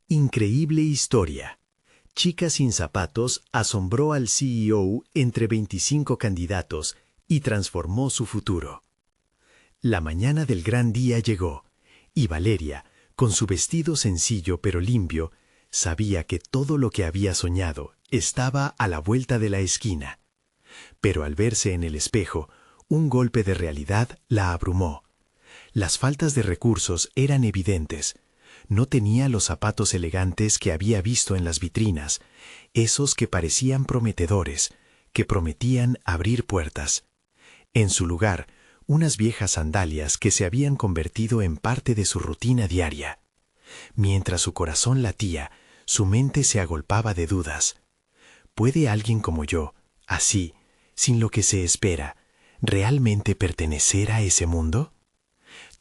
Increíble historia. Chica sin zapatos asombró al CEO entre 25 candidatos y transformó su futuro. La mañana del gran día llegó, y Valeria, con su vestido sencillo pero limpio, sabía que todo lo que había soñado estaba a la vuelta de la esquina. Pero al verse en el espejo, un golpe de realidad la abrumó. Las faltas de recursos eran evidentes. No tenía los zapatos elegantes que había visto en las vitrinas, esos que parecían prometedores, que prometían abrir puertas. En su lugar, unas viejas sandalias que se habían convertido en parte de su rutina diaria. Mientras su corazón latía, su mente se agolpaba de dudas. ¿Puede alguien como yo, así, sin lo que se espera, realmente pertenecer a ese mundo?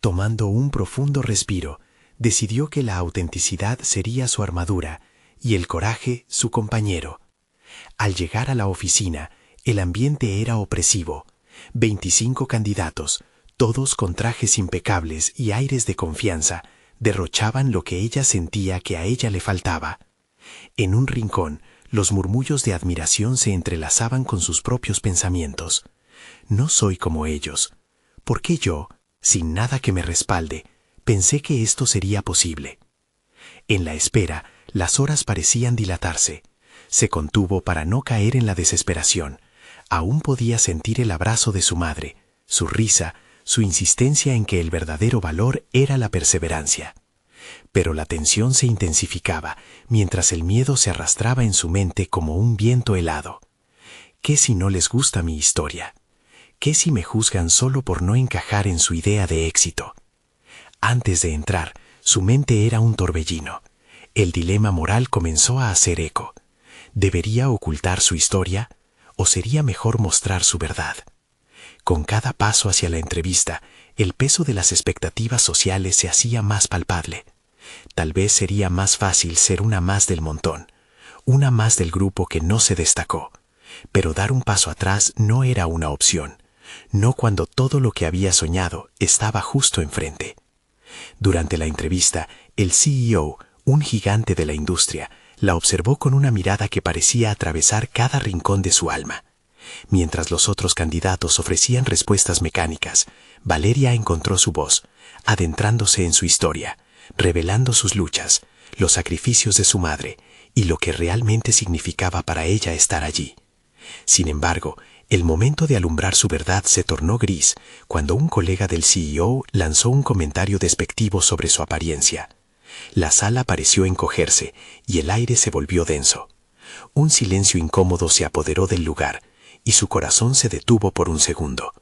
Tomando un profundo respiro, decidió que la autenticidad sería su armadura y el coraje su compañero. Al llegar a la oficina, el ambiente era opresivo. 25 candidatos, todos con trajes impecables y aires de confianza, derrochaban lo que ella sentía que a ella le faltaba. En un rincón, los murmullos de admiración se entrelazaban con sus propios pensamientos. No soy como ellos. ¿Por qué yo, sin nada que me respalde, pensé que esto sería posible? En la espera, las horas parecían dilatarse. Se contuvo para no caer en la desesperación. Aún podía sentir el abrazo de su madre, su risa, su insistencia en que el verdadero valor era la perseverancia. Pero la tensión se intensificaba, mientras el miedo se arrastraba en su mente como un viento helado. ¿Qué si no les gusta mi historia? ¿Qué si me juzgan solo por no encajar en su idea de éxito? Antes de entrar, su mente era un torbellino. El dilema moral comenzó a hacer eco. ¿Debería ocultar su historia o sería mejor mostrar su verdad? Con cada paso hacia la entrevista, el peso de las expectativas sociales se hacía más palpable. Tal vez sería más fácil ser una más del montón, una más del grupo que no se destacó. Pero dar un paso atrás no era una opción, no cuando todo lo que había soñado estaba justo enfrente. Durante la entrevista, el CEO, un gigante de la industria, la observó con una mirada que parecía atravesar cada rincón de su alma. Mientras los otros candidatos ofrecían respuestas mecánicas, Valeria encontró su voz, adentrándose en su historia, revelando sus luchas, los sacrificios de su madre y lo que realmente significaba para ella estar allí. Sin embargo, el momento de alumbrar su verdad se tornó gris cuando un colega del CEO lanzó un comentario despectivo sobre su apariencia. La sala pareció encogerse y el aire se volvió denso. Un silencio incómodo se apoderó del lugar y su corazón se detuvo por un segundo.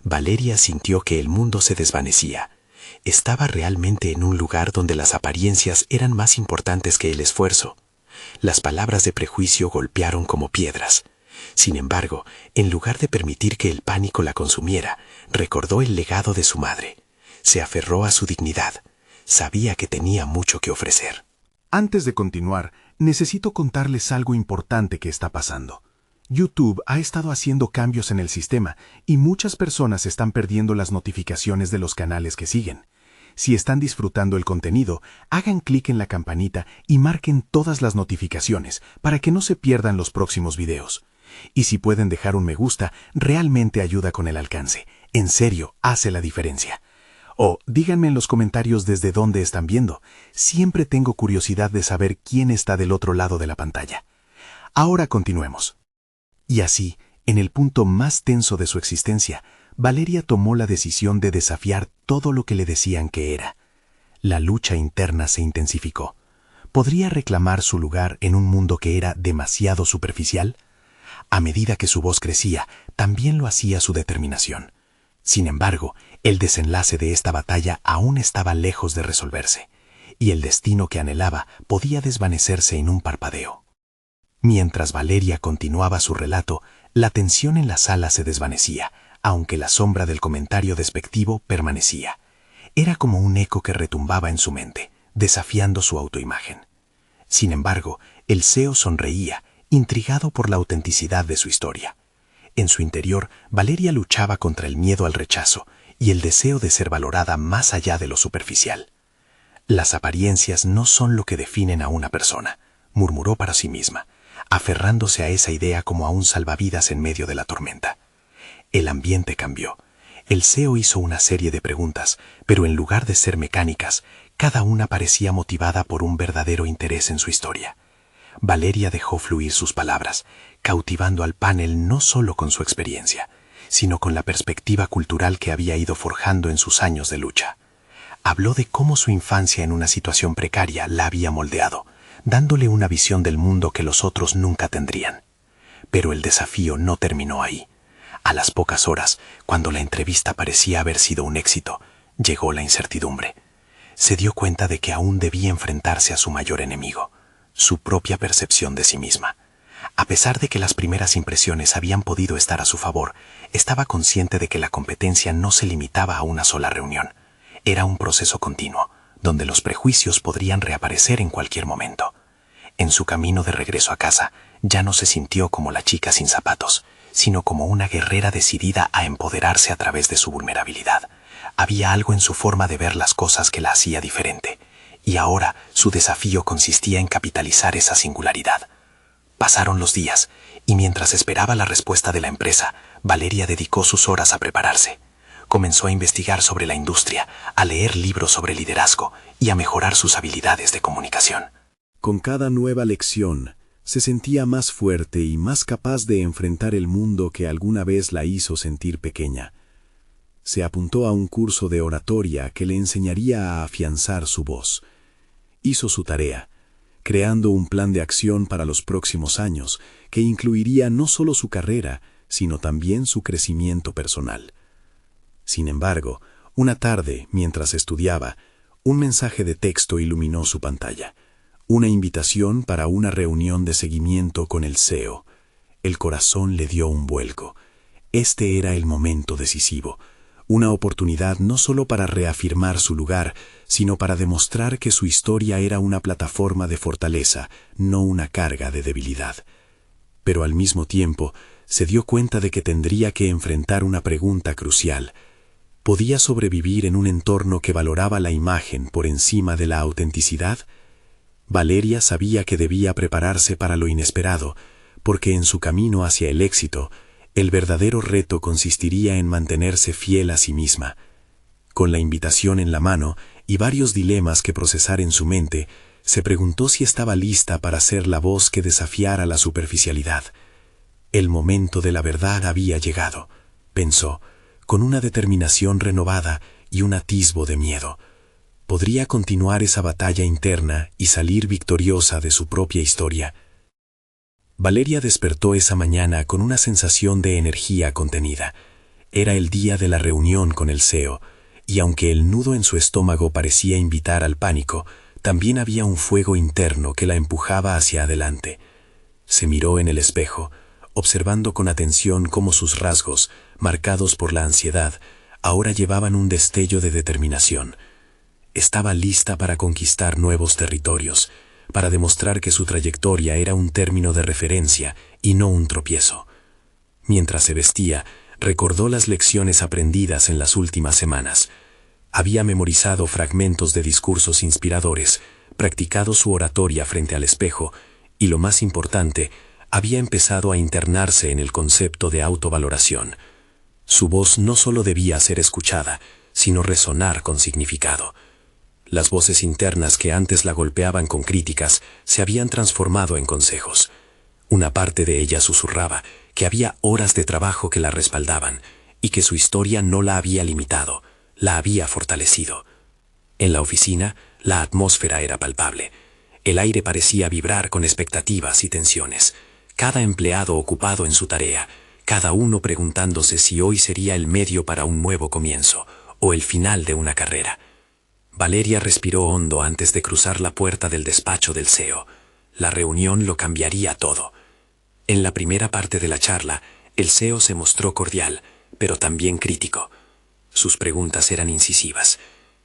Valeria sintió que el mundo se desvanecía. Estaba realmente en un lugar donde las apariencias eran más importantes que el esfuerzo. Las palabras de prejuicio golpearon como piedras. Sin embargo, en lugar de permitir que el pánico la consumiera, recordó el legado de su madre. Se aferró a su dignidad. Sabía que tenía mucho que ofrecer. Antes de continuar, necesito contarles algo importante que está pasando. YouTube ha estado haciendo cambios en el sistema y muchas personas están perdiendo las notificaciones de los canales que siguen. Si están disfrutando el contenido, hagan clic en la campanita y marquen todas las notificaciones para que no se pierdan los próximos videos. Y si pueden dejar un me gusta, realmente ayuda con el alcance. En serio, hace la diferencia. O díganme en los comentarios desde dónde están viendo. Siempre tengo curiosidad de saber quién está del otro lado de la pantalla. Ahora continuemos. Y así, en el punto más tenso de su existencia, Valeria tomó la decisión de desafiar todo lo que le decían que era. La lucha interna se intensificó. ¿Podría reclamar su lugar en un mundo que era demasiado superficial? A medida que su voz crecía, también lo hacía su determinación. Sin embargo, el desenlace de esta batalla aún estaba lejos de resolverse, y el destino que anhelaba podía desvanecerse en un parpadeo. Mientras Valeria continuaba su relato, la tensión en la sala se desvanecía, aunque la sombra del comentario despectivo permanecía. Era como un eco que retumbaba en su mente, desafiando su autoimagen. Sin embargo, el CEO sonreía, intrigado por la autenticidad de su historia. En su interior, Valeria luchaba contra el miedo al rechazo y el deseo de ser valorada más allá de lo superficial. Las apariencias no son lo que definen a una persona, murmuró para sí misma, aferrándose a esa idea como a un salvavidas en medio de la tormenta. El ambiente cambió. El CEO hizo una serie de preguntas, pero en lugar de ser mecánicas, cada una parecía motivada por un verdadero interés en su historia. Valeria dejó fluir sus palabras, cautivando al panel no solo con su experiencia, sino con la perspectiva cultural que había ido forjando en sus años de lucha. Habló de cómo su infancia en una situación precaria la había moldeado, dándole una visión del mundo que los otros nunca tendrían. Pero el desafío no terminó ahí. A las pocas horas, cuando la entrevista parecía haber sido un éxito, llegó la incertidumbre. Se dio cuenta de que aún debía enfrentarse a su mayor enemigo, su propia percepción de sí misma. A pesar de que las primeras impresiones habían podido estar a su favor, estaba consciente de que la competencia no se limitaba a una sola reunión. Era un proceso continuo, donde los prejuicios podrían reaparecer en cualquier momento. En su camino de regreso a casa, ya no se sintió como la chica sin zapatos, sino como una guerrera decidida a empoderarse a través de su vulnerabilidad. Había algo en su forma de ver las cosas que la hacía diferente, y ahora su desafío consistía en capitalizar esa singularidad. Pasaron los días, y mientras esperaba la respuesta de la empresa, Valeria dedicó sus horas a prepararse. Comenzó a investigar sobre la industria, a leer libros sobre liderazgo y a mejorar sus habilidades de comunicación. Con cada nueva lección, se sentía más fuerte y más capaz de enfrentar el mundo que alguna vez la hizo sentir pequeña. Se apuntó a un curso de oratoria que le enseñaría a afianzar su voz. Hizo su tarea, creando un plan de acción para los próximos años, que incluiría no solo su carrera, sino también su crecimiento personal. Sin embargo, una tarde, mientras estudiaba, un mensaje de texto iluminó su pantalla. Una invitación para una reunión de seguimiento con el CEO. El corazón le dio un vuelco. Este era el momento decisivo. Una oportunidad no solo para reafirmar su lugar, sino para demostrar que su historia era una plataforma de fortaleza, no una carga de debilidad. Pero al mismo tiempo, se dio cuenta de que tendría que enfrentar una pregunta crucial. ¿Podía sobrevivir en un entorno que valoraba la imagen por encima de la autenticidad? Valeria sabía que debía prepararse para lo inesperado, porque en su camino hacia el éxito, el verdadero reto consistiría en mantenerse fiel a sí misma. Con la invitación en la mano y varios dilemas que procesar en su mente, se preguntó si estaba lista para ser la voz que desafiara la superficialidad. El momento de la verdad había llegado, pensó, con una determinación renovada y un atisbo de miedo. Podría continuar esa batalla interna y salir victoriosa de su propia historia. Valeria despertó esa mañana con una sensación de energía contenida. Era el día de la reunión con el CEO, y aunque el nudo en su estómago parecía invitar al pánico, también había un fuego interno que la empujaba hacia adelante. Se miró en el espejo, observando con atención cómo sus rasgos, marcados por la ansiedad, ahora llevaban un destello de determinación. Estaba lista para conquistar nuevos territorios, para demostrar que su trayectoria era un término de referencia y no un tropiezo. Mientras se vestía, recordó las lecciones aprendidas en las últimas semanas. Había memorizado fragmentos de discursos inspiradores, practicado su oratoria frente al espejo y, lo más importante, había empezado a internarse en el concepto de autovaloración. Su voz no solo debía ser escuchada, sino resonar con significado. Las voces internas que antes la golpeaban con críticas se habían transformado en consejos. Una parte de ella susurraba que había horas de trabajo que la respaldaban y que su historia no la había limitado, la había fortalecido. En la oficina, la atmósfera era palpable. El aire parecía vibrar con expectativas y tensiones. Cada empleado ocupado en su tarea, cada uno preguntándose si hoy sería el medio para un nuevo comienzo o el final de una carrera. Valeria respiró hondo antes de cruzar la puerta del despacho del CEO. La reunión lo cambiaría todo. En la primera parte de la charla, el CEO se mostró cordial, pero también crítico. Sus preguntas eran incisivas.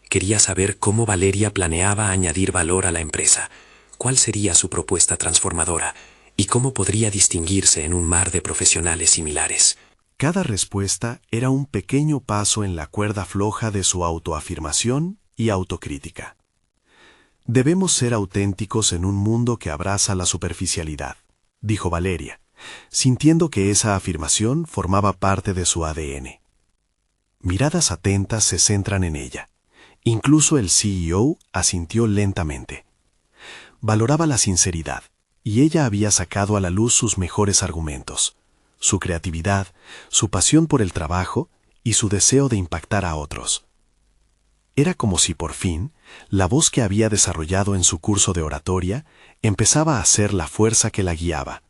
Quería saber cómo Valeria planeaba añadir valor a la empresa, cuál sería su propuesta transformadora y cómo podría distinguirse en un mar de profesionales similares. Cada respuesta era un pequeño paso en la cuerda floja de su autoafirmación y autocrítica. Debemos ser auténticos en un mundo que abraza la superficialidad, dijo Valeria, sintiendo que esa afirmación formaba parte de su ADN. Miradas atentas se centran en ella. Incluso el CEO asintió lentamente. Valoraba la sinceridad, y ella había sacado a la luz sus mejores argumentos, su creatividad, su pasión por el trabajo y su deseo de impactar a otros. Era como si por fin, la voz que había desarrollado en su curso de oratoria empezaba a ser la fuerza que la guiaba.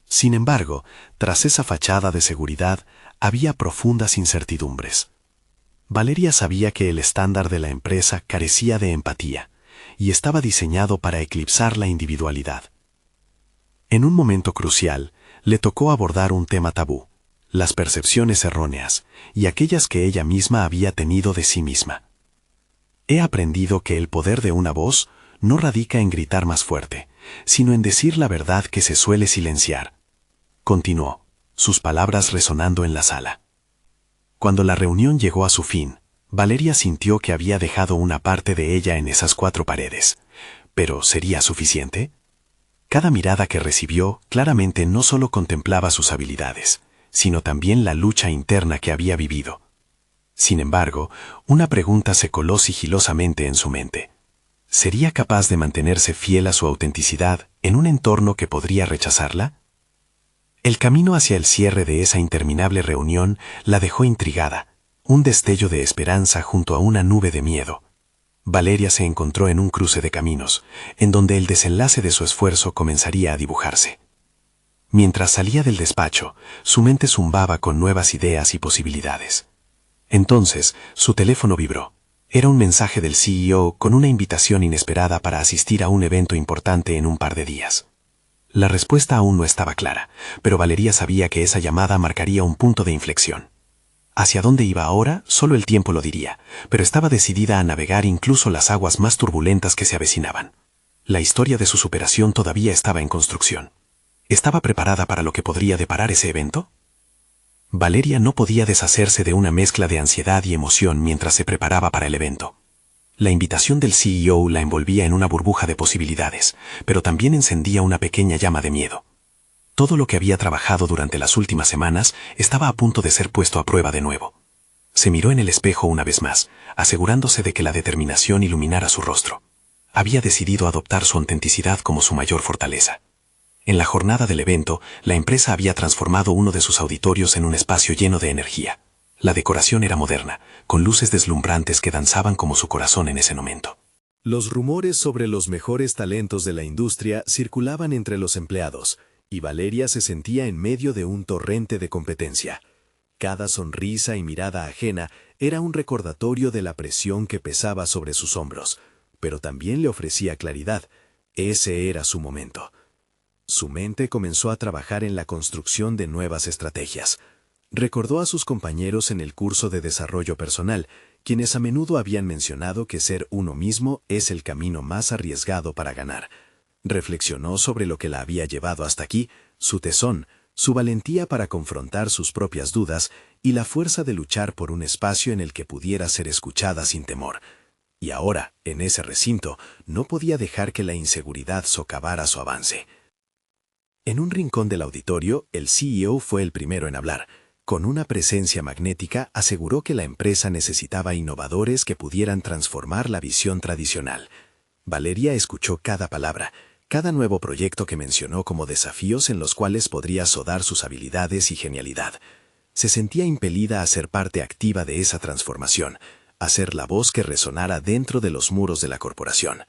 Sin embargo, tras esa fachada de seguridad, había profundas incertidumbres. Valeria sabía que el estándar de la empresa carecía de empatía y estaba diseñado para eclipsar la individualidad. En un momento crucial, le tocó abordar un tema tabú, las percepciones erróneas y aquellas que ella misma había tenido de sí misma. He aprendido que el poder de una voz no radica en gritar más fuerte, sino en decir la verdad que se suele silenciar. Continuó, sus palabras resonando en la sala. Cuando la reunión llegó a su fin, Valeria sintió que había dejado una parte de ella en esas 4 paredes. ¿Pero sería suficiente? Cada mirada que recibió claramente no solo contemplaba sus habilidades, sino también la lucha interna que había vivido. Sin embargo, una pregunta se coló sigilosamente en su mente. ¿Sería capaz de mantenerse fiel a su autenticidad en un entorno que podría rechazarla? El camino hacia el cierre de esa interminable reunión la dejó intrigada, un destello de esperanza junto a una nube de miedo. Valeria se encontró en un cruce de caminos, en donde el desenlace de su esfuerzo comenzaría a dibujarse. Mientras salía del despacho, su mente zumbaba con nuevas ideas y posibilidades. Entonces, su teléfono vibró. Era un mensaje del CEO con una invitación inesperada para asistir a un evento importante en un par de días. La respuesta aún no estaba clara, pero Valeria sabía que esa llamada marcaría un punto de inflexión. Hacia dónde iba ahora, solo el tiempo lo diría, pero estaba decidida a navegar incluso las aguas más turbulentas que se avecinaban. La historia de su superación todavía estaba en construcción. ¿Estaba preparada para lo que podría deparar ese evento? Valeria no podía deshacerse de una mezcla de ansiedad y emoción mientras se preparaba para el evento. La invitación del CEO la envolvía en una burbuja de posibilidades, pero también encendía una pequeña llama de miedo. Todo lo que había trabajado durante las últimas semanas estaba a punto de ser puesto a prueba de nuevo. Se miró en el espejo una vez más, asegurándose de que la determinación iluminara su rostro. Había decidido adoptar su autenticidad como su mayor fortaleza. En la jornada del evento, la empresa había transformado uno de sus auditorios en un espacio lleno de energía. La decoración era moderna, con luces deslumbrantes que danzaban como su corazón en ese momento. Los rumores sobre los mejores talentos de la industria circulaban entre los empleados, y Valeria se sentía en medio de un torrente de competencia. Cada sonrisa y mirada ajena era un recordatorio de la presión que pesaba sobre sus hombros, pero también le ofrecía claridad. Ese era su momento. Su mente comenzó a trabajar en la construcción de nuevas estrategias. Recordó a sus compañeros en el curso de desarrollo personal, quienes a menudo habían mencionado que ser uno mismo es el camino más arriesgado para ganar. Reflexionó sobre lo que la había llevado hasta aquí, su tesón, su valentía para confrontar sus propias dudas y la fuerza de luchar por un espacio en el que pudiera ser escuchada sin temor. Y ahora, en ese recinto, no podía dejar que la inseguridad socavara su avance. En un rincón del auditorio, el CEO fue el primero en hablar. Con una presencia magnética, aseguró que la empresa necesitaba innovadores que pudieran transformar la visión tradicional. Valeria escuchó cada palabra, cada nuevo proyecto que mencionó como desafíos en los cuales podría sodar sus habilidades y genialidad. Se sentía impelida a ser parte activa de esa transformación, a ser la voz que resonara dentro de los muros de la corporación.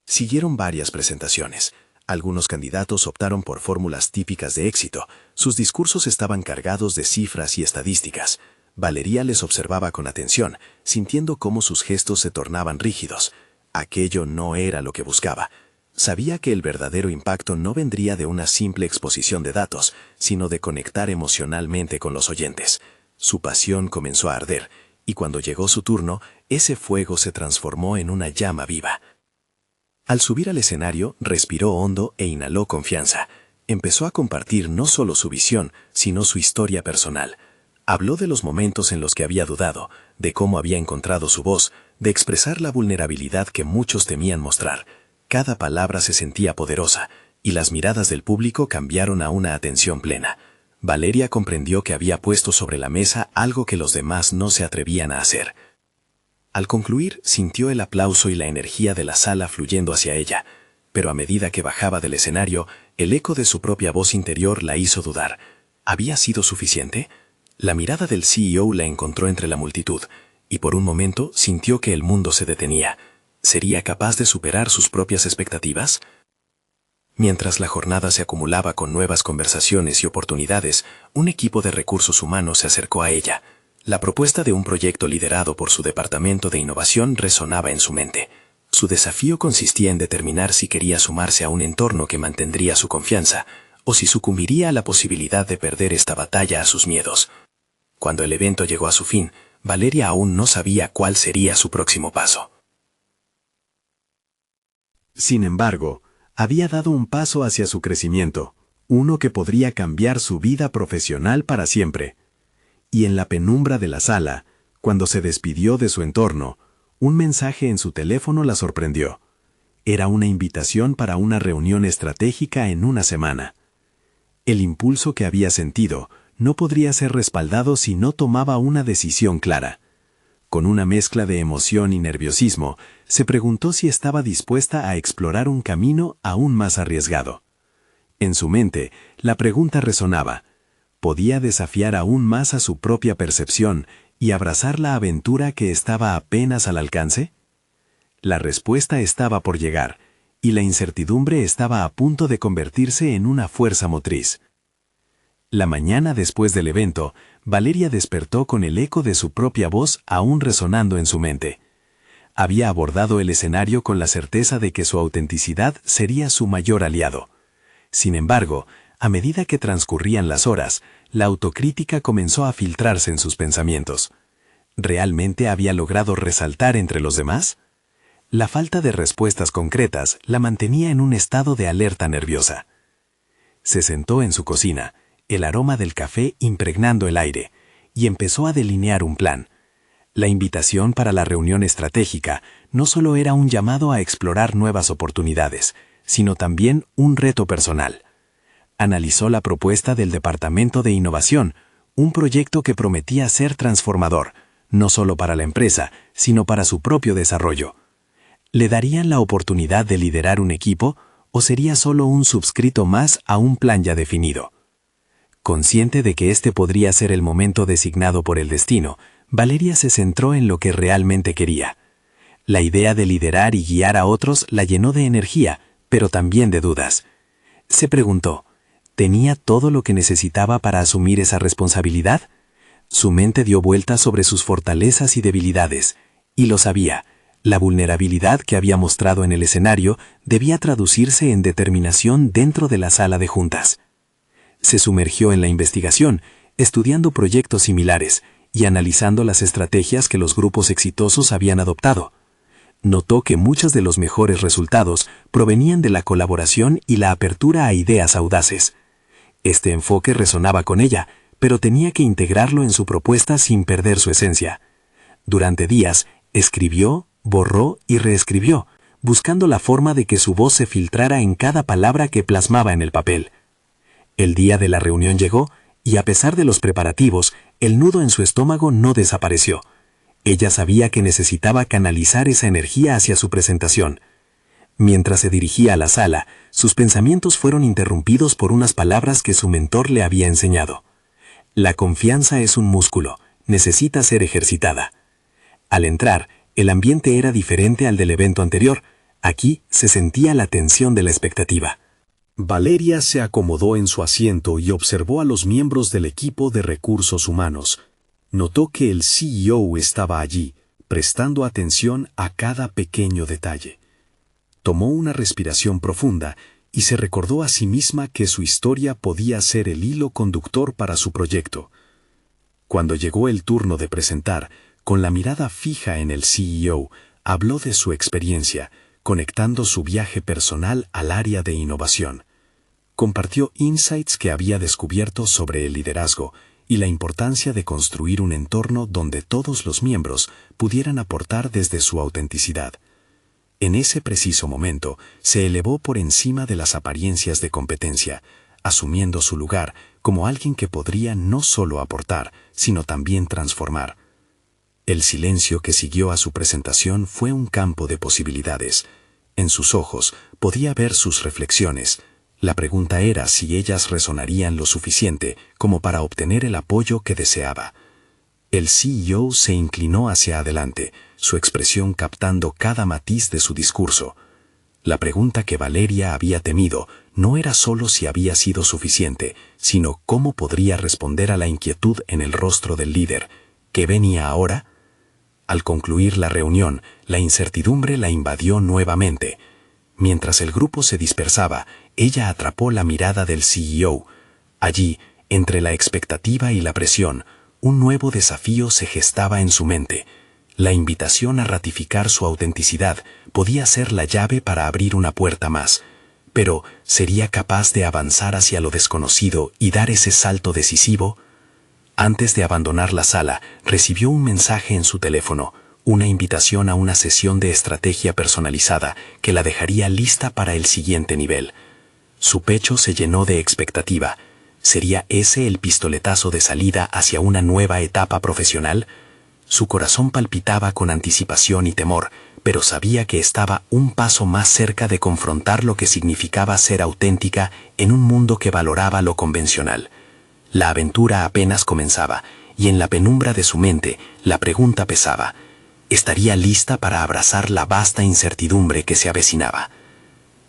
Siguieron varias presentaciones. Algunos candidatos optaron por fórmulas típicas de éxito. Sus discursos estaban cargados de cifras y estadísticas. Valeria les observaba con atención, sintiendo cómo sus gestos se tornaban rígidos. Aquello no era lo que buscaba. Sabía que el verdadero impacto no vendría de una simple exposición de datos, sino de conectar emocionalmente con los oyentes. Su pasión comenzó a arder, y cuando llegó su turno, ese fuego se transformó en una llama viva. Al subir al escenario, respiró hondo e inhaló confianza. Empezó a compartir no solo su visión, sino su historia personal. Habló de los momentos en los que había dudado, de cómo había encontrado su voz, de expresar la vulnerabilidad que muchos temían mostrar. Cada palabra se sentía poderosa, y las miradas del público cambiaron a una atención plena. Valeria comprendió que había puesto sobre la mesa algo que los demás no se atrevían a hacer. Al concluir, sintió el aplauso y la energía de la sala fluyendo hacia ella, pero a medida que bajaba del escenario, el eco de su propia voz interior la hizo dudar. ¿Había sido suficiente? La mirada del CEO la encontró entre la multitud, y por un momento sintió que el mundo se detenía. ¿Sería capaz de superar sus propias expectativas? Mientras la jornada se acumulaba con nuevas conversaciones y oportunidades, un equipo de recursos humanos se acercó a ella. La propuesta de un proyecto liderado por su departamento de innovación resonaba en su mente. Su desafío consistía en determinar si quería sumarse a un entorno que mantendría su confianza, o si sucumbiría a la posibilidad de perder esta batalla a sus miedos. Cuando el evento llegó a su fin, Valeria aún no sabía cuál sería su próximo paso. Sin embargo, había dado un paso hacia su crecimiento, uno que podría cambiar su vida profesional para siempre. Y en la penumbra de la sala, cuando se despidió de su entorno, un mensaje en su teléfono la sorprendió. Era una invitación para una reunión estratégica en una semana. El impulso que había sentido no podría ser respaldado si no tomaba una decisión clara. Con una mezcla de emoción y nerviosismo, se preguntó si estaba dispuesta a explorar un camino aún más arriesgado. En su mente, la pregunta resonaba: ¿podía desafiar aún más a su propia percepción y abrazar la aventura que estaba apenas al alcance? La respuesta estaba por llegar, y la incertidumbre estaba a punto de convertirse en una fuerza motriz. La mañana después del evento, Valeria despertó con el eco de su propia voz aún resonando en su mente. Había abordado el escenario con la certeza de que su autenticidad sería su mayor aliado. Sin embargo, a medida que transcurrían las horas, la autocrítica comenzó a filtrarse en sus pensamientos. ¿Realmente había logrado resaltar entre los demás? La falta de respuestas concretas la mantenía en un estado de alerta nerviosa. Se sentó en su cocina, el aroma del café impregnando el aire, y empezó a delinear un plan. La invitación para la reunión estratégica no solo era un llamado a explorar nuevas oportunidades, sino también un reto personal. Analizó la propuesta del Departamento de Innovación, un proyecto que prometía ser transformador, no solo para la empresa, sino para su propio desarrollo. ¿Le darían la oportunidad de liderar un equipo o sería solo un subscrito más a un plan ya definido? Consciente de que este podría ser el momento designado por el destino, Valeria se centró en lo que realmente quería. La idea de liderar y guiar a otros la llenó de energía, pero también de dudas. Se preguntó, ¿tenía todo lo que necesitaba para asumir esa responsabilidad? Su mente dio vueltas sobre sus fortalezas y debilidades, y lo sabía. La vulnerabilidad que había mostrado en el escenario debía traducirse en determinación dentro de la sala de juntas. Se sumergió en la investigación, estudiando proyectos similares y analizando las estrategias que los grupos exitosos habían adoptado. Notó que muchos de los mejores resultados provenían de la colaboración y la apertura a ideas audaces. Este enfoque resonaba con ella, pero tenía que integrarlo en su propuesta sin perder su esencia. Durante días, escribió, borró y reescribió, buscando la forma de que su voz se filtrara en cada palabra que plasmaba en el papel. El día de la reunión llegó, y a pesar de los preparativos, el nudo en su estómago no desapareció. Ella sabía que necesitaba canalizar esa energía hacia su presentación. Mientras se dirigía a la sala, sus pensamientos fueron interrumpidos por unas palabras que su mentor le había enseñado. La confianza es un músculo, necesita ser ejercitada. Al entrar, el ambiente era diferente al del evento anterior. Aquí se sentía la tensión de la expectativa. Valeria se acomodó en su asiento y observó a los miembros del equipo de recursos humanos. Notó que el CEO estaba allí, prestando atención a cada pequeño detalle. Tomó una respiración profunda y se recordó a sí misma que su historia podía ser el hilo conductor para su proyecto. Cuando llegó el turno de presentar, con la mirada fija en el CEO, habló de su experiencia, conectando su viaje personal al área de innovación. Compartió insights que había descubierto sobre el liderazgo y la importancia de construir un entorno donde todos los miembros pudieran aportar desde su autenticidad. En ese preciso momento, se elevó por encima de las apariencias de competencia, asumiendo su lugar como alguien que podría no solo aportar, sino también transformar. El silencio que siguió a su presentación fue un campo de posibilidades. En sus ojos podía ver sus reflexiones. La pregunta era si ellas resonarían lo suficiente como para obtener el apoyo que deseaba. El CEO se inclinó hacia adelante, su expresión captando cada matiz de su discurso. La pregunta que Valeria había temido no era solo si había sido suficiente, sino cómo podría responder a la inquietud en el rostro del líder. ¿Qué venía ahora? Al concluir la reunión, la incertidumbre la invadió nuevamente. Mientras el grupo se dispersaba, ella atrapó la mirada del CEO. Allí, entre la expectativa y la presión, un nuevo desafío se gestaba en su mente. La invitación a ratificar su autenticidad podía ser la llave para abrir una puerta más. Pero, ¿sería capaz de avanzar hacia lo desconocido y dar ese salto decisivo? Antes de abandonar la sala, recibió un mensaje en su teléfono, una invitación a una sesión de estrategia personalizada que la dejaría lista para el siguiente nivel. Su pecho se llenó de expectativa. ¿Sería ese el pistoletazo de salida hacia una nueva etapa profesional? Su corazón palpitaba con anticipación y temor, pero sabía que estaba un paso más cerca de confrontar lo que significaba ser auténtica en un mundo que valoraba lo convencional. La aventura apenas comenzaba, y en la penumbra de su mente, la pregunta pesaba. ¿Estaría lista para abrazar la vasta incertidumbre que se avecinaba?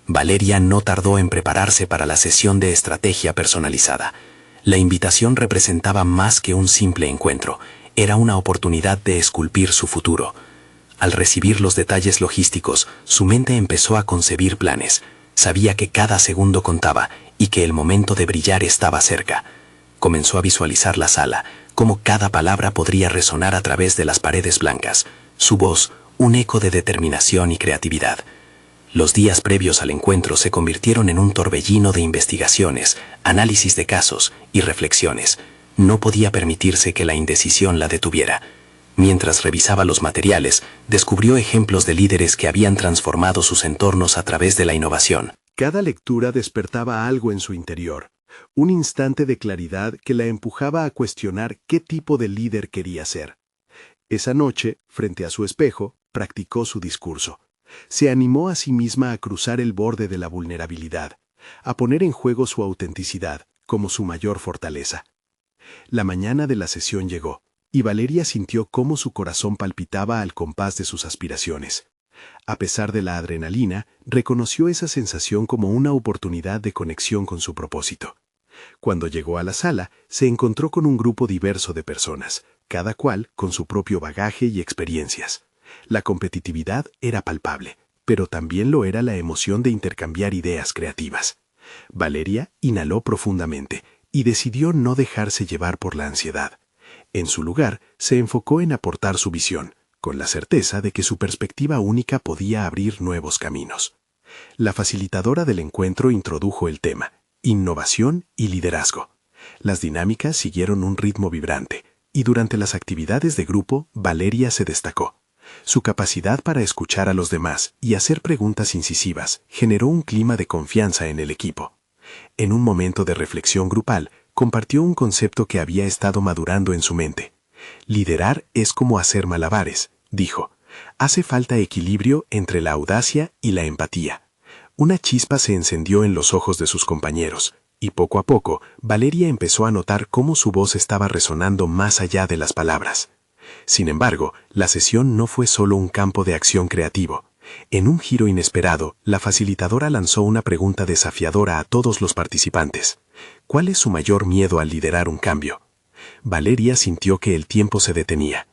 Valeria no tardó en prepararse para la sesión de estrategia personalizada. La invitación representaba más que un simple encuentro, era una oportunidad de esculpir su futuro. Al recibir los detalles logísticos, su mente empezó a concebir planes. Sabía que cada segundo contaba y que el momento de brillar estaba cerca. Comenzó a visualizar la sala, cómo cada palabra podría resonar a través de las paredes blancas, su voz, un eco de determinación y creatividad. Los días previos al encuentro se convirtieron en un torbellino de investigaciones, análisis de casos y reflexiones. No podía permitirse que la indecisión la detuviera. Mientras revisaba los materiales, descubrió ejemplos de líderes que habían transformado sus entornos a través de la innovación. Cada lectura despertaba algo en su interior, un instante de claridad que la empujaba a cuestionar qué tipo de líder quería ser. Esa noche, frente a su espejo, practicó su discurso. Se animó a sí misma a cruzar el borde de la vulnerabilidad, a poner en juego su autenticidad como su mayor fortaleza. La mañana de la sesión llegó, y Valeria sintió cómo su corazón palpitaba al compás de sus aspiraciones. A pesar de la adrenalina, reconoció esa sensación como una oportunidad de conexión con su propósito. Cuando llegó a la sala, se encontró con un grupo diverso de personas, cada cual con su propio bagaje y experiencias. La competitividad era palpable, pero también lo era la emoción de intercambiar ideas creativas. Valeria inhaló profundamente y decidió no dejarse llevar por la ansiedad. En su lugar, se enfocó en aportar su visión, con la certeza de que su perspectiva única podía abrir nuevos caminos. La facilitadora del encuentro introdujo el tema, innovación y liderazgo. Las dinámicas siguieron un ritmo vibrante, y durante las actividades de grupo, Valeria se destacó. Su capacidad para escuchar a los demás y hacer preguntas incisivas generó un clima de confianza en el equipo. En un momento de reflexión grupal, compartió un concepto que había estado madurando en su mente. Liderar es como hacer malabares, dijo. Hace falta equilibrio entre la audacia y la empatía. Una chispa se encendió en los ojos de sus compañeros, y poco a poco, Valeria empezó a notar cómo su voz estaba resonando más allá de las palabras. Sin embargo, la sesión no fue solo un campo de acción creativo. En un giro inesperado, la facilitadora lanzó una pregunta desafiadora a todos los participantes. ¿Cuál es su mayor miedo al liderar un cambio? Valeria sintió que el tiempo se detenía.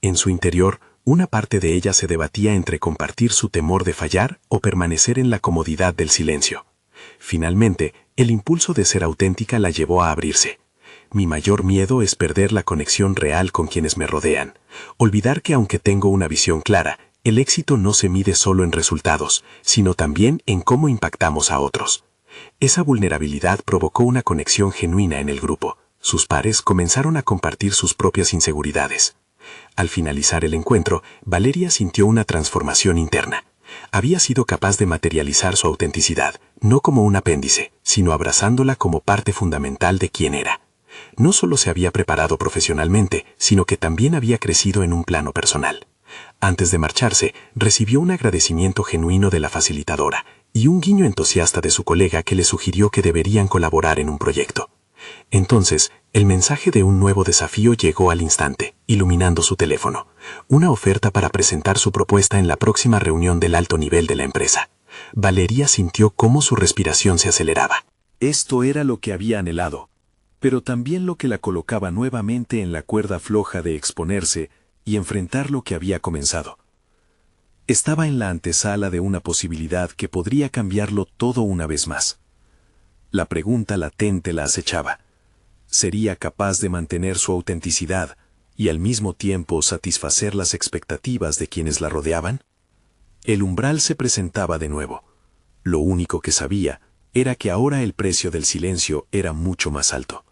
En su interior, una parte de ella se debatía entre compartir su temor de fallar o permanecer en la comodidad del silencio. Finalmente, el impulso de ser auténtica la llevó a abrirse. Mi mayor miedo es perder la conexión real con quienes me rodean. Olvidar que aunque tengo una visión clara, el éxito no se mide solo en resultados, sino también en cómo impactamos a otros. Esa vulnerabilidad provocó una conexión genuina en el grupo. Sus pares comenzaron a compartir sus propias inseguridades. Al finalizar el encuentro, Valeria sintió una transformación interna. Había sido capaz de materializar su autenticidad, no como un apéndice, sino abrazándola como parte fundamental de quien era. No solo se había preparado profesionalmente, sino que también había crecido en un plano personal. Antes de marcharse, recibió un agradecimiento genuino de la facilitadora y un guiño entusiasta de su colega que le sugirió que deberían colaborar en un proyecto. Entonces, el mensaje de un nuevo desafío llegó al instante, iluminando su teléfono. Una oferta para presentar su propuesta en la próxima reunión del alto nivel de la empresa. Valeria sintió cómo su respiración se aceleraba. Esto era lo que había anhelado, pero también lo que la colocaba nuevamente en la cuerda floja de exponerse y enfrentar lo que había comenzado. Estaba en la antesala de una posibilidad que podría cambiarlo todo una vez más. La pregunta latente la acechaba. ¿Sería capaz de mantener su autenticidad y al mismo tiempo satisfacer las expectativas de quienes la rodeaban? El umbral se presentaba de nuevo. Lo único que sabía era que ahora el precio del silencio era mucho más alto.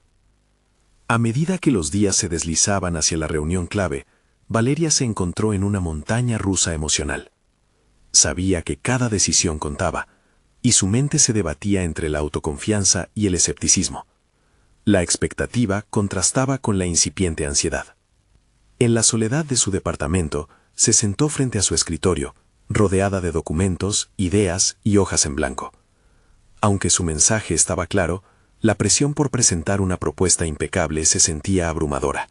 A medida que los días se deslizaban hacia la reunión clave, Valeria se encontró en una montaña rusa emocional. Sabía que cada decisión contaba, y su mente se debatía entre la autoconfianza y el escepticismo. La expectativa contrastaba con la incipiente ansiedad. En la soledad de su departamento, se sentó frente a su escritorio, rodeada de documentos, ideas y hojas en blanco. Aunque su mensaje estaba claro, la presión por presentar una propuesta impecable se sentía abrumadora.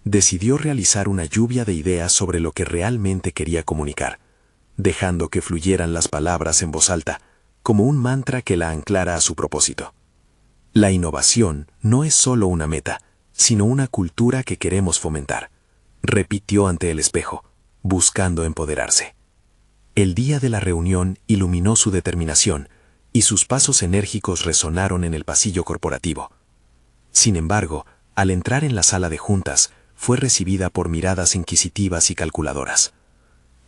Decidió realizar una lluvia de ideas sobre lo que realmente quería comunicar, dejando que fluyeran las palabras en voz alta, como un mantra que la anclara a su propósito. La innovación no es solo una meta, sino una cultura que queremos fomentar, repitió ante el espejo, buscando empoderarse. El día de la reunión iluminó su determinación, y sus pasos enérgicos resonaron en el pasillo corporativo. Sin embargo, al entrar en la sala de juntas, fue recibida por miradas inquisitivas y calculadoras.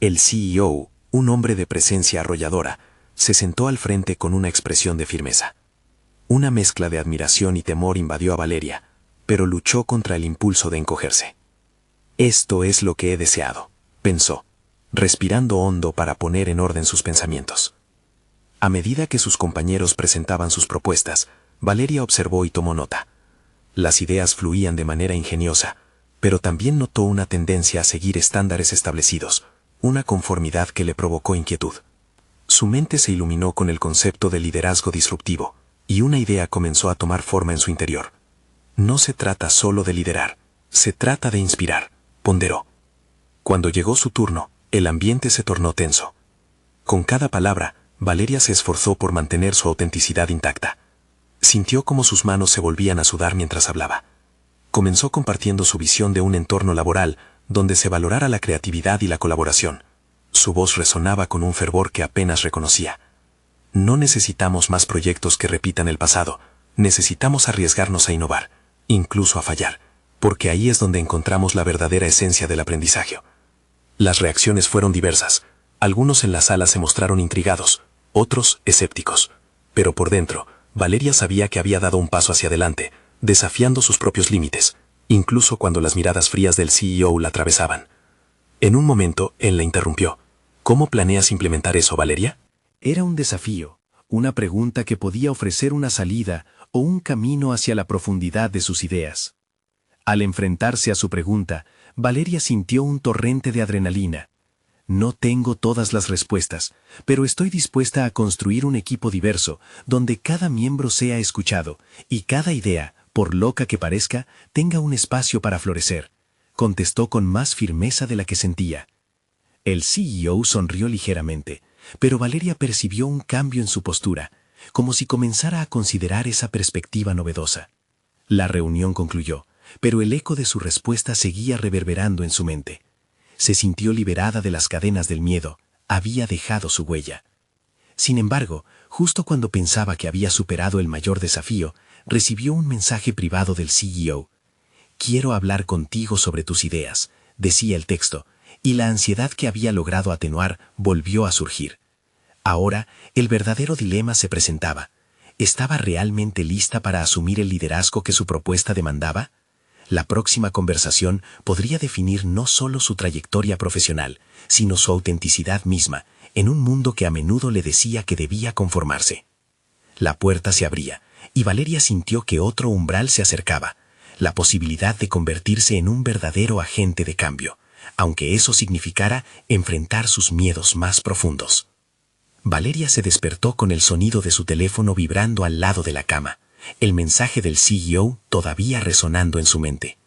El CEO, un hombre de presencia arrolladora, se sentó al frente con una expresión de firmeza. Una mezcla de admiración y temor invadió a Valeria, pero luchó contra el impulso de encogerse. Esto es lo que he deseado, pensó, respirando hondo para poner en orden sus pensamientos. A medida que sus compañeros presentaban sus propuestas, Valeria observó y tomó nota. Las ideas fluían de manera ingeniosa, pero también notó una tendencia a seguir estándares establecidos, una conformidad que le provocó inquietud. Su mente se iluminó con el concepto de liderazgo disruptivo, y una idea comenzó a tomar forma en su interior. No se trata solo de liderar, se trata de inspirar, ponderó. Cuando llegó su turno, el ambiente se tornó tenso. Con cada palabra, Valeria se esforzó por mantener su autenticidad intacta. Sintió como sus manos se volvían a sudar mientras hablaba. Comenzó compartiendo su visión de un entorno laboral donde se valorara la creatividad y la colaboración. Su voz resonaba con un fervor que apenas reconocía. No necesitamos más proyectos que repitan el pasado, necesitamos arriesgarnos a innovar, incluso a fallar, porque ahí es donde encontramos la verdadera esencia del aprendizaje. Las reacciones fueron diversas. Algunos en la sala se mostraron intrigados, otros escépticos. Pero por dentro, Valeria sabía que había dado un paso hacia adelante, desafiando sus propios límites, incluso cuando las miradas frías del CEO la atravesaban. En un momento, él la interrumpió. ¿Cómo planeas implementar eso, Valeria? Era un desafío, una pregunta que podía ofrecer una salida o un camino hacia la profundidad de sus ideas. Al enfrentarse a su pregunta, Valeria sintió un torrente de adrenalina. No tengo todas las respuestas, pero estoy dispuesta a construir un equipo diverso, donde cada miembro sea escuchado y cada idea, por loca que parezca, tenga un espacio para florecer, contestó con más firmeza de la que sentía. El CEO sonrió ligeramente, pero Valeria percibió un cambio en su postura, como si comenzara a considerar esa perspectiva novedosa. La reunión concluyó, pero el eco de su respuesta seguía reverberando en su mente. Se sintió liberada de las cadenas del miedo, había dejado su huella. Sin embargo, justo cuando pensaba que había superado el mayor desafío, recibió un mensaje privado del CEO. «Quiero hablar contigo sobre tus ideas», decía el texto, y la ansiedad que había logrado atenuar volvió a surgir. Ahora, el verdadero dilema se presentaba. ¿Estaba realmente lista para asumir el liderazgo que su propuesta demandaba? La próxima conversación podría definir no solo su trayectoria profesional, sino su autenticidad misma, en un mundo que a menudo le decía que debía conformarse. La puerta se abría, y Valeria sintió que otro umbral se acercaba, la posibilidad de convertirse en un verdadero agente de cambio, aunque eso significara enfrentar sus miedos más profundos. Valeria se despertó con el sonido de su teléfono vibrando al lado de la cama, el mensaje del CEO todavía resonando en su mente.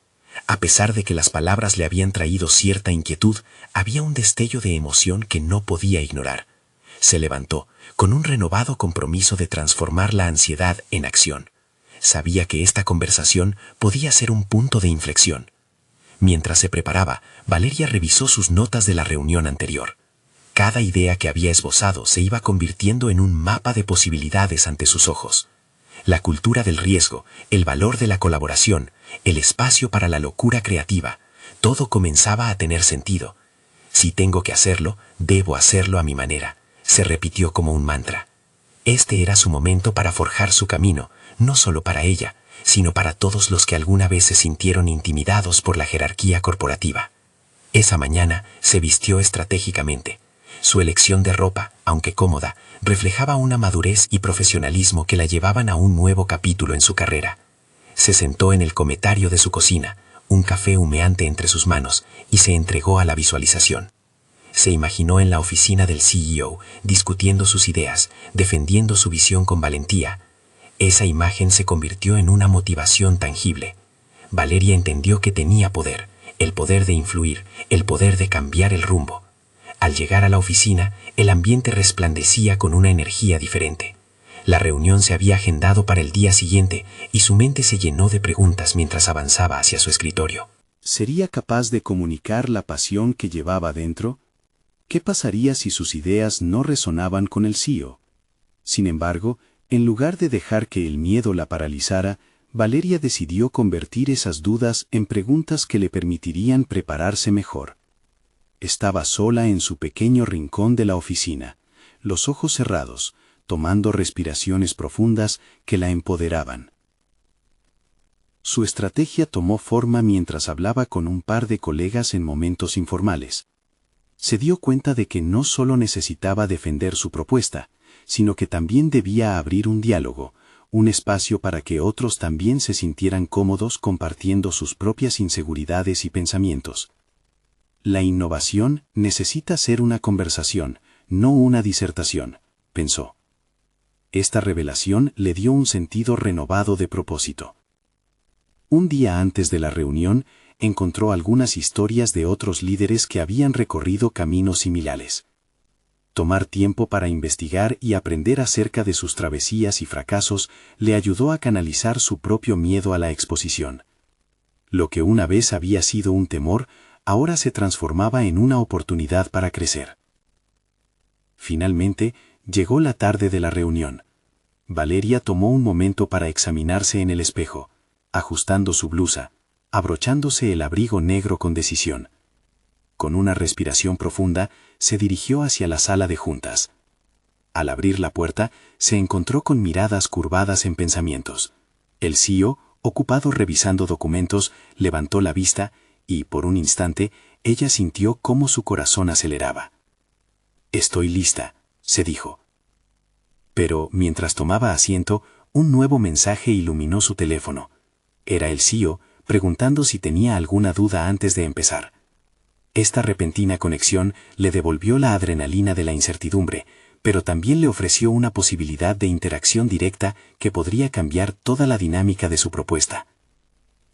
A pesar de que las palabras le habían traído cierta inquietud, había un destello de emoción que no podía ignorar. Se levantó, con un renovado compromiso de transformar la ansiedad en acción. Sabía que esta conversación podía ser un punto de inflexión. Mientras se preparaba, Valeria revisó sus notas de la reunión anterior. Cada idea que había esbozado se iba convirtiendo en un mapa de posibilidades ante sus ojos. La cultura del riesgo, el valor de la colaboración, el espacio para la locura creativa, todo comenzaba a tener sentido. Si tengo que hacerlo, debo hacerlo a mi manera, se repitió como un mantra. Este era su momento para forjar su camino, no solo para ella, sino para todos los que alguna vez se sintieron intimidados por la jerarquía corporativa. Esa mañana se vistió estratégicamente. Su elección de ropa, aunque cómoda, reflejaba una madurez y profesionalismo que la llevaban a un nuevo capítulo en su carrera. Se sentó en el cometario de su cocina, un café humeante entre sus manos, y se entregó a la visualización. Se imaginó en la oficina del CEO, discutiendo sus ideas, defendiendo su visión con valentía. Esa imagen se convirtió en una motivación tangible. Valeria entendió que tenía poder, el poder de influir, el poder de cambiar el rumbo. Al llegar a la oficina, el ambiente resplandecía con una energía diferente. La reunión se había agendado para el día siguiente y su mente se llenó de preguntas mientras avanzaba hacia su escritorio. ¿Sería capaz de comunicar la pasión que llevaba dentro? ¿Qué pasaría si sus ideas no resonaban con el CEO? Sin embargo, en lugar de dejar que el miedo la paralizara, Valeria decidió convertir esas dudas en preguntas que le permitirían prepararse mejor. Estaba sola en su pequeño rincón de la oficina, los ojos cerrados, tomando respiraciones profundas que la empoderaban. Su estrategia tomó forma mientras hablaba con un par de colegas en momentos informales. Se dio cuenta de que no solo necesitaba defender su propuesta, sino que también debía abrir un diálogo, un espacio para que otros también se sintieran cómodos compartiendo sus propias inseguridades y pensamientos. La innovación necesita ser una conversación, no una disertación, pensó. Esta revelación le dio un sentido renovado de propósito. Un día antes de la reunión, encontró algunas historias de otros líderes que habían recorrido caminos similares. Tomar tiempo para investigar y aprender acerca de sus travesías y fracasos le ayudó a canalizar su propio miedo a la exposición. Lo que una vez había sido un temor, ahora se transformaba en una oportunidad para crecer. Finalmente, llegó la tarde de la reunión. Valeria tomó un momento para examinarse en el espejo, ajustando su blusa, abrochándose el abrigo negro con decisión. Con una respiración profunda, se dirigió hacia la sala de juntas. Al abrir la puerta, se encontró con miradas curvadas en pensamientos. El CEO, ocupado revisando documentos, levantó la vista y, por un instante, ella sintió cómo su corazón aceleraba. «Estoy lista», se dijo. Pero, mientras tomaba asiento, un nuevo mensaje iluminó su teléfono. Era el CEO, preguntando si tenía alguna duda antes de empezar. Esta repentina conexión le devolvió la adrenalina de la incertidumbre, pero también le ofreció una posibilidad de interacción directa que podría cambiar toda la dinámica de su propuesta.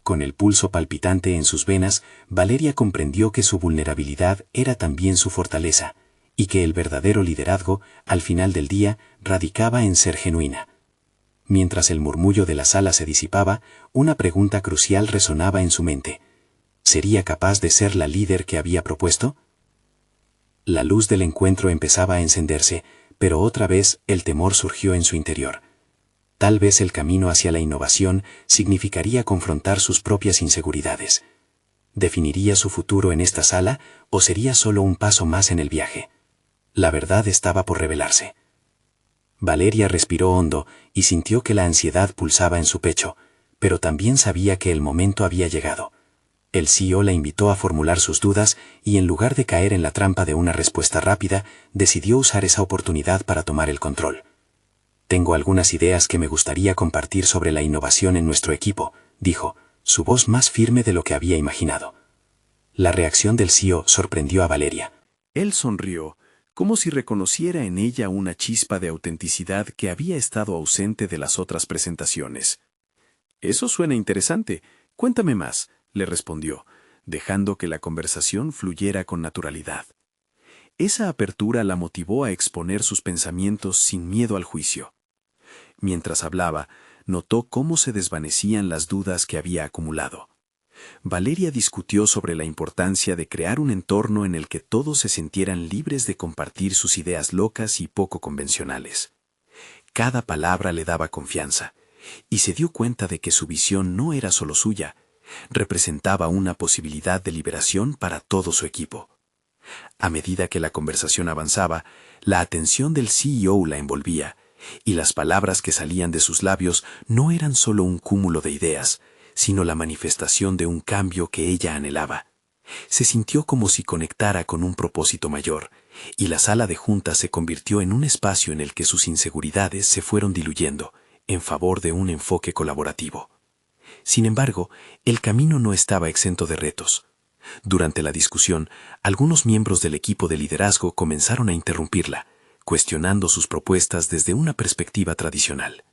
Con el pulso palpitante en sus venas, Valeria comprendió que su vulnerabilidad era también su fortaleza, y que el verdadero liderazgo, al final del día, radicaba en ser genuina. Mientras el murmullo de la sala se disipaba, una pregunta crucial resonaba en su mente. ¿Sería capaz de ser la líder que había propuesto? La luz del encuentro empezaba a encenderse, pero otra vez el temor surgió en su interior. Tal vez el camino hacia la innovación significaría confrontar sus propias inseguridades. ¿Definiría su futuro en esta sala o sería solo un paso más en el viaje? La verdad estaba por revelarse. Valeria respiró hondo y sintió que la ansiedad pulsaba en su pecho, pero también sabía que el momento había llegado. El CEO la invitó a formular sus dudas y en lugar de caer en la trampa de una respuesta rápida, decidió usar esa oportunidad para tomar el control. Tengo algunas ideas que me gustaría compartir sobre la innovación en nuestro equipo, dijo, su voz más firme de lo que había imaginado. La reacción del CEO sorprendió a Valeria. Él sonrió, como si reconociera en ella una chispa de autenticidad que había estado ausente de las otras presentaciones. Eso suena interesante. Cuéntame más, le respondió, dejando que la conversación fluyera con naturalidad. Esa apertura la motivó a exponer sus pensamientos sin miedo al juicio. Mientras hablaba, notó cómo se desvanecían las dudas que había acumulado. Valeria discutió sobre la importancia de crear un entorno en el que todos se sintieran libres de compartir sus ideas locas y poco convencionales. Cada palabra le daba confianza, y se dio cuenta de que su visión no era solo suya, representaba una posibilidad de liberación para todo su equipo. A medida que la conversación avanzaba, la atención del CEO la envolvía, y las palabras que salían de sus labios no eran solo un cúmulo de ideas, sino la manifestación de un cambio que ella anhelaba. Se sintió como si conectara con un propósito mayor, y la sala de juntas se convirtió en un espacio en el que sus inseguridades se fueron diluyendo, en favor de un enfoque colaborativo. Sin embargo, el camino no estaba exento de retos. Durante la discusión, algunos miembros del equipo de liderazgo comenzaron a interrumpirla, cuestionando sus propuestas desde una perspectiva tradicional.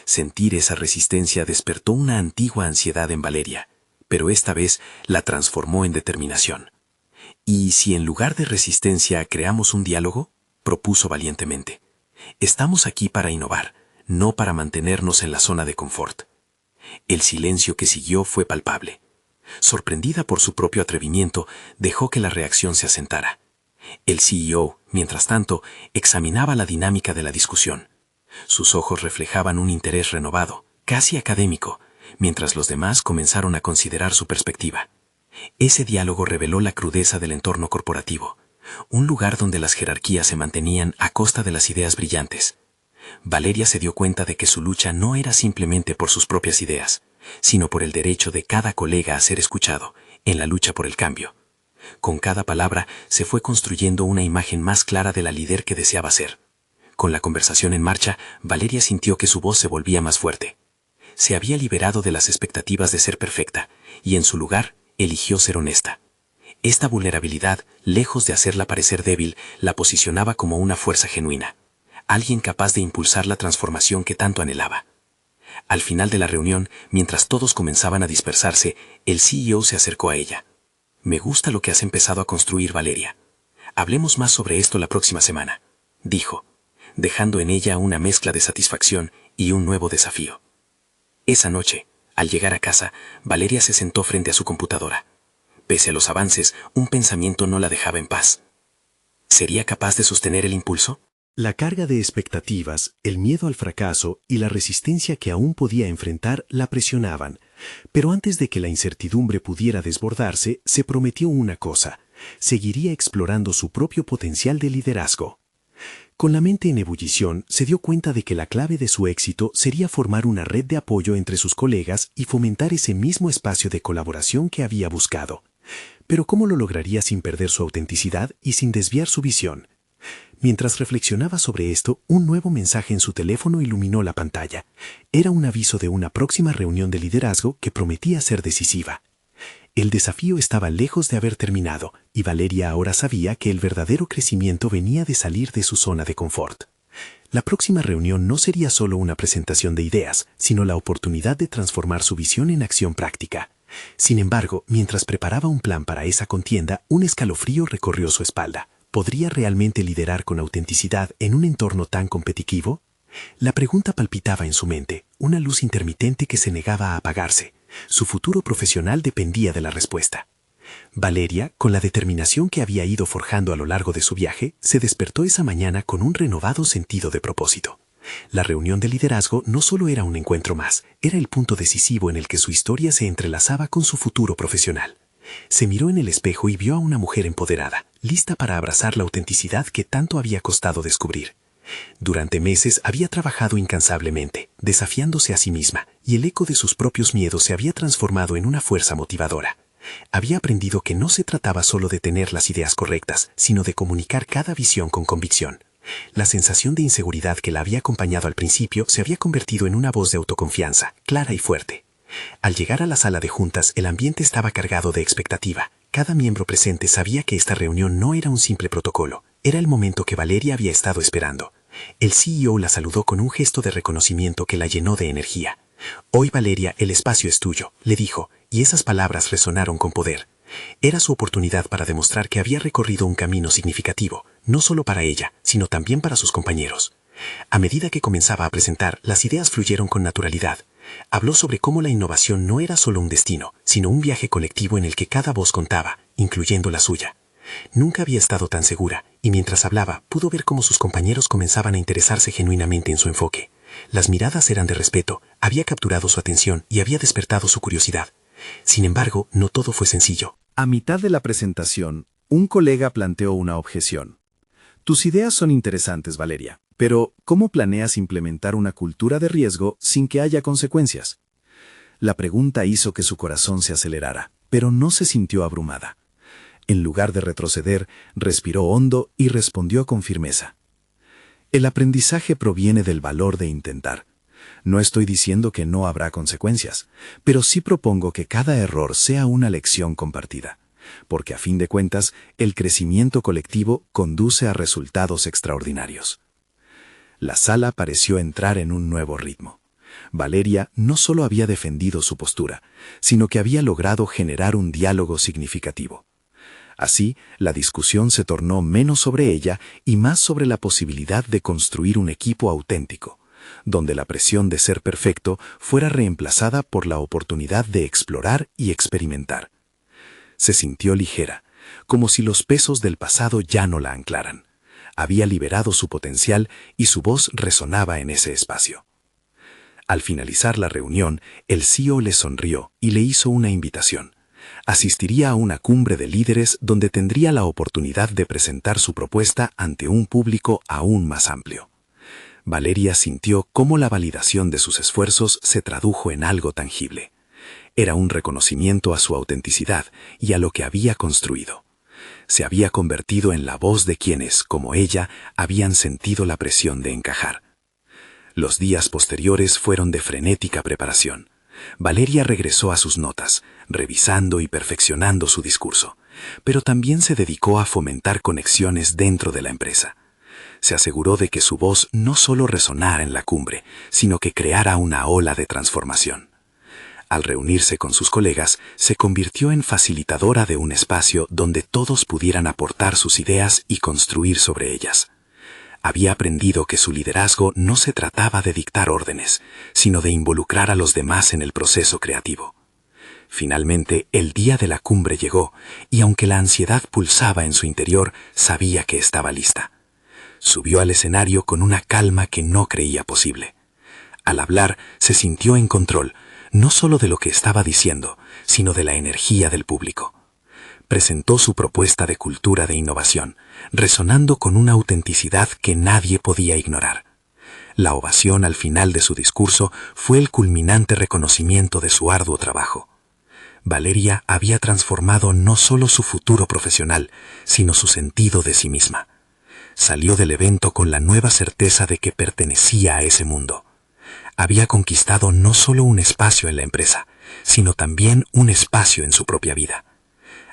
Sentir esa resistencia despertó una antigua ansiedad en Valeria, pero esta vez la transformó en determinación. ¿Y si en lugar de resistencia creamos un diálogo?, propuso valientemente. Estamos aquí para innovar, no para mantenernos en la zona de confort. El silencio que siguió fue palpable. Sorprendida por su propio atrevimiento, dejó que la reacción se asentara. El CEO, mientras tanto, examinaba la dinámica de la discusión. Sus ojos reflejaban un interés renovado, casi académico, mientras los demás comenzaron a considerar su perspectiva. Ese diálogo reveló la crudeza del entorno corporativo, un lugar donde las jerarquías se mantenían a costa de las ideas brillantes. Valeria se dio cuenta de que su lucha no era simplemente por sus propias ideas, sino por el derecho de cada colega a ser escuchado, en la lucha por el cambio. Con cada palabra se fue construyendo una imagen más clara de la líder que deseaba ser. Con la conversación en marcha, Valeria sintió que su voz se volvía más fuerte. Se había liberado de las expectativas de ser perfecta, y en su lugar, eligió ser honesta. Esta vulnerabilidad, lejos de hacerla parecer débil, la posicionaba como una fuerza genuina, alguien capaz de impulsar la transformación que tanto anhelaba. Al final de la reunión, mientras todos comenzaban a dispersarse, el CEO se acercó a ella. «Me gusta lo que has empezado a construir, Valeria. Hablemos más sobre esto la próxima semana», dijo, dejando en ella una mezcla de satisfacción y un nuevo desafío. Esa noche, al llegar a casa, Valeria se sentó frente a su computadora. Pese a los avances, un pensamiento no la dejaba en paz. ¿Sería capaz de sostener el impulso? La carga de expectativas, el miedo al fracaso y la resistencia que aún podía enfrentar la presionaban, pero antes de que la incertidumbre pudiera desbordarse, se prometió una cosa: seguiría explorando su propio potencial de liderazgo. Con la mente en ebullición, se dio cuenta de que la clave de su éxito sería formar una red de apoyo entre sus colegas y fomentar ese mismo espacio de colaboración que había buscado. Pero ¿cómo lo lograría sin perder su autenticidad y sin desviar su visión? Mientras reflexionaba sobre esto, un nuevo mensaje en su teléfono iluminó la pantalla. Era un aviso de una próxima reunión de liderazgo que prometía ser decisiva. El desafío estaba lejos de haber terminado, y Valeria ahora sabía que el verdadero crecimiento venía de salir de su zona de confort. La próxima reunión no sería solo una presentación de ideas, sino la oportunidad de transformar su visión en acción práctica. Sin embargo, mientras preparaba un plan para esa contienda, un escalofrío recorrió su espalda. ¿Podría realmente liderar con autenticidad en un entorno tan competitivo? La pregunta palpitaba en su mente, una luz intermitente que se negaba a apagarse. Su futuro profesional dependía de la respuesta. Valeria, con la determinación que había ido forjando a lo largo de su viaje, se despertó esa mañana con un renovado sentido de propósito. La reunión de liderazgo no solo era un encuentro más, era el punto decisivo en el que su historia se entrelazaba con su futuro profesional. Se miró en el espejo y vio a una mujer empoderada, lista para abrazar la autenticidad que tanto había costado descubrir. Durante meses había trabajado incansablemente, desafiándose a sí misma, y el eco de sus propios miedos se había transformado en una fuerza motivadora. Había aprendido que no se trataba solo de tener las ideas correctas, sino de comunicar cada visión con convicción. La sensación de inseguridad que la había acompañado al principio se había convertido en una voz de autoconfianza, clara y fuerte. Al llegar a la sala de juntas, el ambiente estaba cargado de expectativa. Cada miembro presente sabía que esta reunión no era un simple protocolo, era el momento que Valeria había estado esperando. El CEO la saludó con un gesto de reconocimiento que la llenó de energía. «Hoy, Valeria, el espacio es tuyo», le dijo, y esas palabras resonaron con poder. Era su oportunidad para demostrar que había recorrido un camino significativo, no solo para ella, sino también para sus compañeros. A medida que comenzaba a presentar, las ideas fluyeron con naturalidad. Habló sobre cómo la innovación no era solo un destino, sino un viaje colectivo en el que cada voz contaba, incluyendo la suya. Nunca había estado tan segura, y mientras hablaba, pudo ver cómo sus compañeros comenzaban a interesarse genuinamente en su enfoque. Las miradas eran de respeto, había capturado su atención y había despertado su curiosidad. Sin embargo, no todo fue sencillo. A mitad de la presentación, un colega planteó una objeción. Tus ideas son interesantes, Valeria, pero ¿cómo planeas implementar una cultura de riesgo sin que haya consecuencias? La pregunta hizo que su corazón se acelerara, pero no se sintió abrumada. En lugar de retroceder, respiró hondo y respondió con firmeza. El aprendizaje proviene del valor de intentar. No estoy diciendo que no habrá consecuencias, pero sí propongo que cada error sea una lección compartida, porque a fin de cuentas, el crecimiento colectivo conduce a resultados extraordinarios. La sala pareció entrar en un nuevo ritmo. Valeria no solo había defendido su postura, sino que había logrado generar un diálogo significativo. Así, la discusión se tornó menos sobre ella y más sobre la posibilidad de construir un equipo auténtico, donde la presión de ser perfecto fuera reemplazada por la oportunidad de explorar y experimentar. Se sintió ligera, como si los pesos del pasado ya no la anclaran. Había liberado su potencial y su voz resonaba en ese espacio. Al finalizar la reunión, el CEO le sonrió y le hizo una invitación. Asistiría a una cumbre de líderes donde tendría la oportunidad de presentar su propuesta ante un público aún más amplio. Valeria sintió cómo la validación de sus esfuerzos se tradujo en algo tangible. Era un reconocimiento a su autenticidad y a lo que había construido. Se había convertido en la voz de quienes, como ella, habían sentido la presión de encajar. Los días posteriores fueron de frenética preparación. Valeria regresó a sus notas, revisando y perfeccionando su discurso, pero también se dedicó a fomentar conexiones dentro de la empresa. Se aseguró de que su voz no solo resonara en la cumbre, sino que creara una ola de transformación. Al reunirse con sus colegas, se convirtió en facilitadora de un espacio donde todos pudieran aportar sus ideas y construir sobre ellas. Había aprendido que su liderazgo no se trataba de dictar órdenes, sino de involucrar a los demás en el proceso creativo. Finalmente, el día de la cumbre llegó, y aunque la ansiedad pulsaba en su interior, sabía que estaba lista. Subió al escenario con una calma que no creía posible. Al hablar, se sintió en control, no solo de lo que estaba diciendo, sino de la energía del público. Presentó su propuesta de cultura de innovación, resonando con una autenticidad que nadie podía ignorar. La ovación al final de su discurso fue el culminante reconocimiento de su arduo trabajo. Valeria había transformado no solo su futuro profesional, sino su sentido de sí misma. Salió del evento con la nueva certeza de que pertenecía a ese mundo. Había conquistado no solo un espacio en la empresa, sino también un espacio en su propia vida.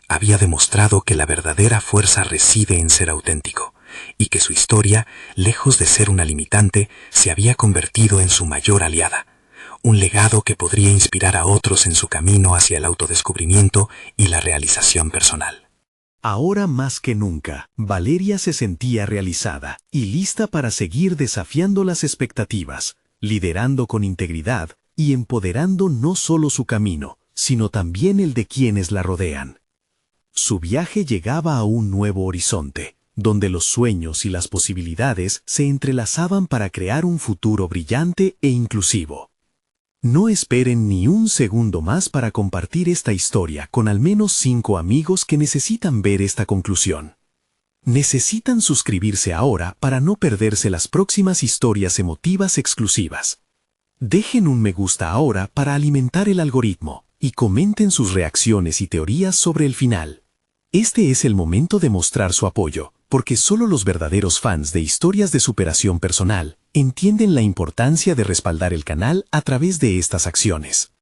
Había demostrado que la verdadera fuerza reside en ser auténtico, y que su historia, lejos de ser una limitante, se había convertido en su mayor aliada, un legado que podría inspirar a otros en su camino hacia el autodescubrimiento y la realización personal. Ahora más que nunca, Valeria se sentía realizada y lista para seguir desafiando las expectativas, liderando con integridad y empoderando no solo su camino, sino también el de quienes la rodean. Su viaje llegaba a un nuevo horizonte, donde los sueños y las posibilidades se entrelazaban para crear un futuro brillante e inclusivo. No esperen ni un segundo más para compartir esta historia con al menos 5 amigos que necesitan ver esta conclusión. Necesitan suscribirse ahora para no perderse las próximas historias emotivas exclusivas. Dejen un me gusta ahora para alimentar el algoritmo y comenten sus reacciones y teorías sobre el final. Este es el momento de mostrar su apoyo, porque solo los verdaderos fans de historias de superación personal entienden la importancia de respaldar el canal a través de estas acciones.